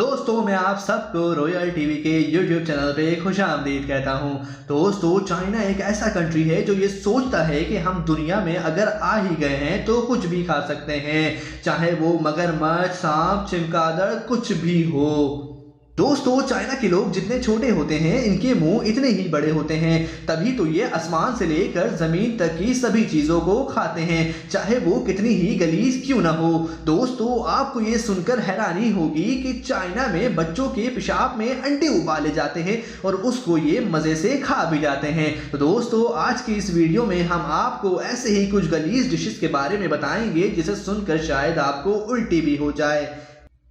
दोस्तों मैं आप सबको रॉयल टीवी के यूट्यूब चैनल पे खुशामदीद कहता हूँ। दोस्तों चाइना एक ऐसा कंट्री है जो ये सोचता है कि हम दुनिया में अगर आ ही गए हैं तो कुछ भी खा सकते हैं, चाहे वो मगरमच्छ, सांप, चमगादड़ कुछ भी हो। दोस्तों चाइना के लोग जितने छोटे होते हैं इनके मुंह इतने ही बड़े होते हैं, तभी तो ये आसमान से लेकर जमीन तक की सभी चीजों को खाते हैं, चाहे वो कितनी ही गलीज क्यों ना हो। दोस्तों आपको ये सुनकर हैरानी होगी कि चाइना में बच्चों के पेशाब में अंडे उबाले जाते हैं और उसको ये मजे से खा भी जाते हैं। तो दोस्तों आज की इस वीडियो में हम आपको ऐसे ही कुछ गलीज डिशेस के बारे में बताएंगे जिसे सुनकर शायद आपको उल्टी भी हो जाए,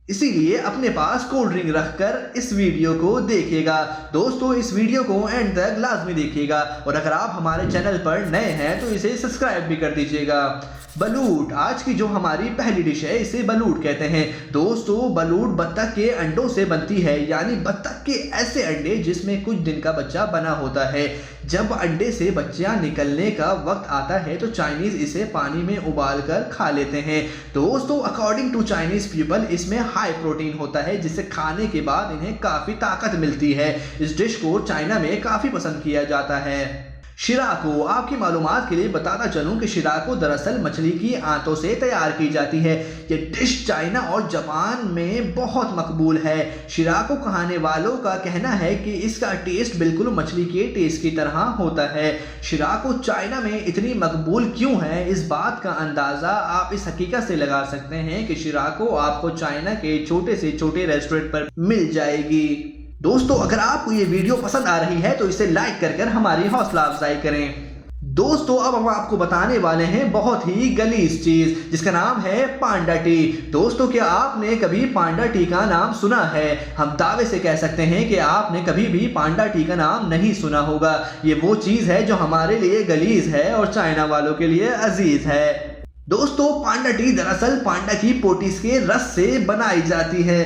इसीलिए अपने पास कोल्ड ड्रिंक रखकर इस वीडियो को देखिएगा। दोस्तों इस वीडियो को एंड तक लाजमी देखिएगा और अगर आप हमारे चैनल पर नए हैं तो इसे सब्सक्राइब भी कर दीजिएगा। बलूट आज की जो हमारी पहली डिश है इसे बलूट कहते हैं। दोस्तों बलूट बत्तख के अंडों से बनती है, यानी बत्तख के ऐसे अंडे जिसमें कुछ दिन का बच्चा बना होता है। जब अंडे से बच्चियां निकलने का वक्त आता है तो चाइनीज इसे पानी में उबाल कर खा लेते हैं। दोस्तों अकॉर्डिंग टू चाइनीज पीपल इसमें हाई प्रोटीन होता है जिसे खाने के बाद इन्हें काफी ताकत मिलती है। इस डिश को चाइना में काफी पसंद किया जाता है। शिराको आपकी मालूमात के लिए बताना चलूं कि शिराको दरअसल मछली की आंतों से तैयार की जाती है। ये डिश चाइना और जापान में बहुत मकबूल है। शिराको खाने वालों का कहना है कि इसका टेस्ट बिल्कुल मछली के टेस्ट की तरह होता है। शिराको चाइना में इतनी मकबूल क्यों है, इस बात का अंदाजा आप इस हकीकत से लगा सकते हैं कि शिराको आपको चाइना के छोटे से छोटे रेस्टोरेंट पर मिल जाएगी। दोस्तों अगर आपको ये वीडियो पसंद आ रही है तो इसे लाइक कर हमारी हौसला अफजाई करें। दोस्तों अब हम आपको बताने वाले हैं बहुत ही गलीज चीज जिसका नाम है पांडा टी। दोस्तों क्या आपने कभी पांडा टी का नाम सुना है? हम दावे से कह सकते हैं कि आपने कभी भी पांडा टी का नाम नहीं सुना होगा। ये वो चीज है जो हमारे लिए गलीज है और चाइना वालों के लिए अजीज है। दोस्तों पांडा टी दरअसल पांडा की पोटीज के रस से बनाई जाती है।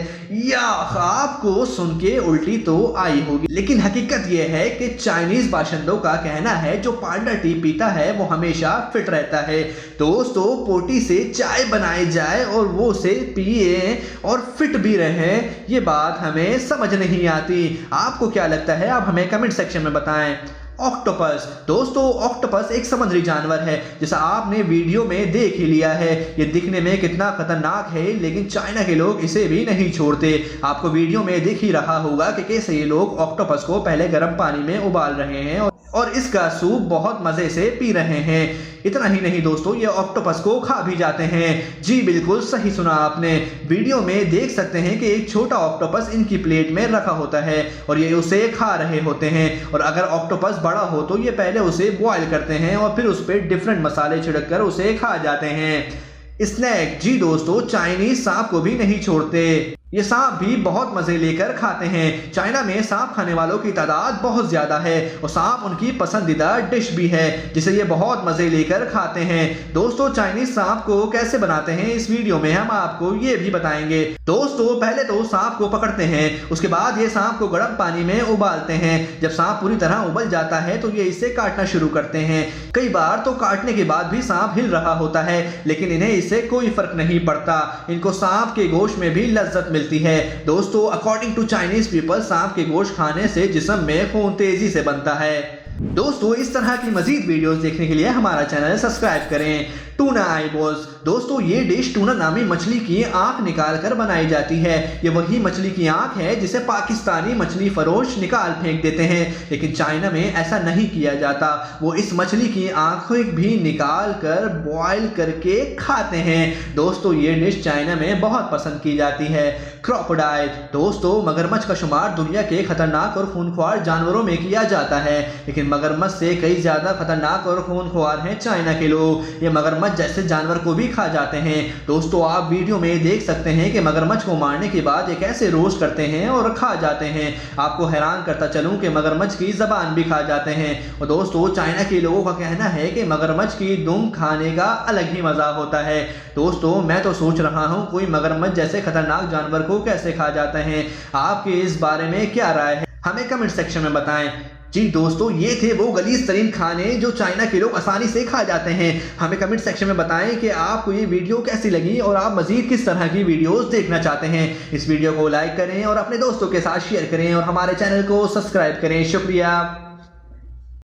या आपको सुन के उल्टी तो आई होगी, लेकिन हकीकत यह है कि चाइनीज बाशिंदों का कहना है जो पांडा टी पीता है वो हमेशा फिट रहता है। दोस्तों पोटी से चाय बनाई जाए और वो उसे पिए और फिट भी रहे, ये बात हमें समझ नहीं आती। आपको क्या लगता है आप हमें कमेंट सेक्शन में बताएं। ऑक्टोपस दोस्तों ऑक्टोपस एक समुद्री जानवर है जिसे आपने वीडियो में देख ही लिया है। ये दिखने में कितना खतरनाक है, लेकिन चाइना के लोग इसे भी नहीं छोड़ते। आपको वीडियो में दिख ही रहा होगा कि कैसे ये लोग ऑक्टोपस को पहले गर्म पानी में उबाल रहे हैं और इसका सूप बहुत मजे से पी रहे हैं। इतना ही नहीं दोस्तों ये ऑक्टोपस को खा भी जाते हैं। जी बिल्कुल सही सुना आपने। वीडियो में देख सकते हैं कि एक छोटा ऑक्टोपस इनकी प्लेट में रखा होता है और ये उसे खा रहे होते हैं। और अगर ऑक्टोपस बड़ा हो तो ये पहले उसे बॉयल करते हैं और फिर उस पर डिफरेंट मसाले छिड़क कर उसे खा जाते हैं। स्नैक जी दोस्तों चाइनीज सांप को भी नहीं छोड़ते, ये सांप भी बहुत मजे लेकर खाते हैं। चाइना में सांप खाने वालों की तादाद बहुत ज्यादा है और सांप उनकी पसंदीदा डिश भी है जिसे ये बहुत मजे लेकर खाते हैं। दोस्तों चाइनीज सांप को कैसे बनाते हैं इस वीडियो में हम आपको ये भी बताएंगे। दोस्तों पहले तो सांप को पकड़ते हैं, उसके बाद ये सांप को गर्म पानी में उबालते हैं। जब सांप पूरी तरह उबल जाता है तो ये इसे काटना शुरू करते हैं। कई बार तो काटने के बाद भी सांप हिल रहा होता है, लेकिन इन्हें इससे कोई फर्क नहीं पड़ता। इनको सांप के गोश्त में भी लज्जत मिलती है। दोस्तों अकॉर्डिंग टू चाइनीज पीपल सांप के गोश्त खाने से जिस्म में खून तेजी से बनता है। दोस्तों इस तरह की मजीद वीडियोस देखने के लिए हमारा चैनल सब्सक्राइब करें। टूना आईबॉल्स दोस्तों ये डिश टूना नामी मछली की आंख निकाल कर बनाई जाती है। ये वही मछली की आंख है जिसे पाकिस्तानी मछली फरोश निकाल फेंक देते हैं, लेकिन चाइना में ऐसा नहीं किया जाता। वो इस मछली की आंखें भी निकाल कर बॉयल करके खाते हैं। दोस्तों ये डिश चाइना में बहुत पसंद की जाती है। क्रोकोडाइल दोस्तों मगरमच्छ का शुमार दुनिया के खतरनाक और खूनख्वार जानवरों में किया जाता है, लेकिन मगरमच्छ से कई ज्यादा खतरनाक और खूनख्वार हैं चाइना के लोग। ये मगरमच्छ जैसे जानवर को भी खा जाते हैं। दोस्तों आप वीडियो में देख सकते हैं कि मगरमच्छ को मारने के बाद ये कैसे रोस्ट करते हैं और खा जाते हैं। आपको हैरान करता चलूं कि मगरमच्छ की जबान भी खा जाते हैं। और दोस्तों चाइना के लोगों का कहना है कि मगरमच्छ की दुम खाने का अलग ही मजा होता है। दोस्तों मैं तो सोच रहा हूं कोई मगरमच्छ जैसे खतरनाक जानवर को कैसे खा जाते हैं। आपके इस बारे में क्या राय है हमें कमेंट सेक्शन में बताएं। जी दोस्तों, ये थे वो गलीज तरीन खाने जो चाइना के लोग आसानी से खा जाते हैं। हमें कमेंट सेक्शन में बताएं कि आपको ये वीडियो कैसी लगी और आप मजीद किस तरह की वीडियोस देखना चाहते हैं। इस वीडियो को लाइक करें और अपने दोस्तों के साथ शेयर करें और हमारे चैनल को सब्सक्राइब करें। शुक्रिया।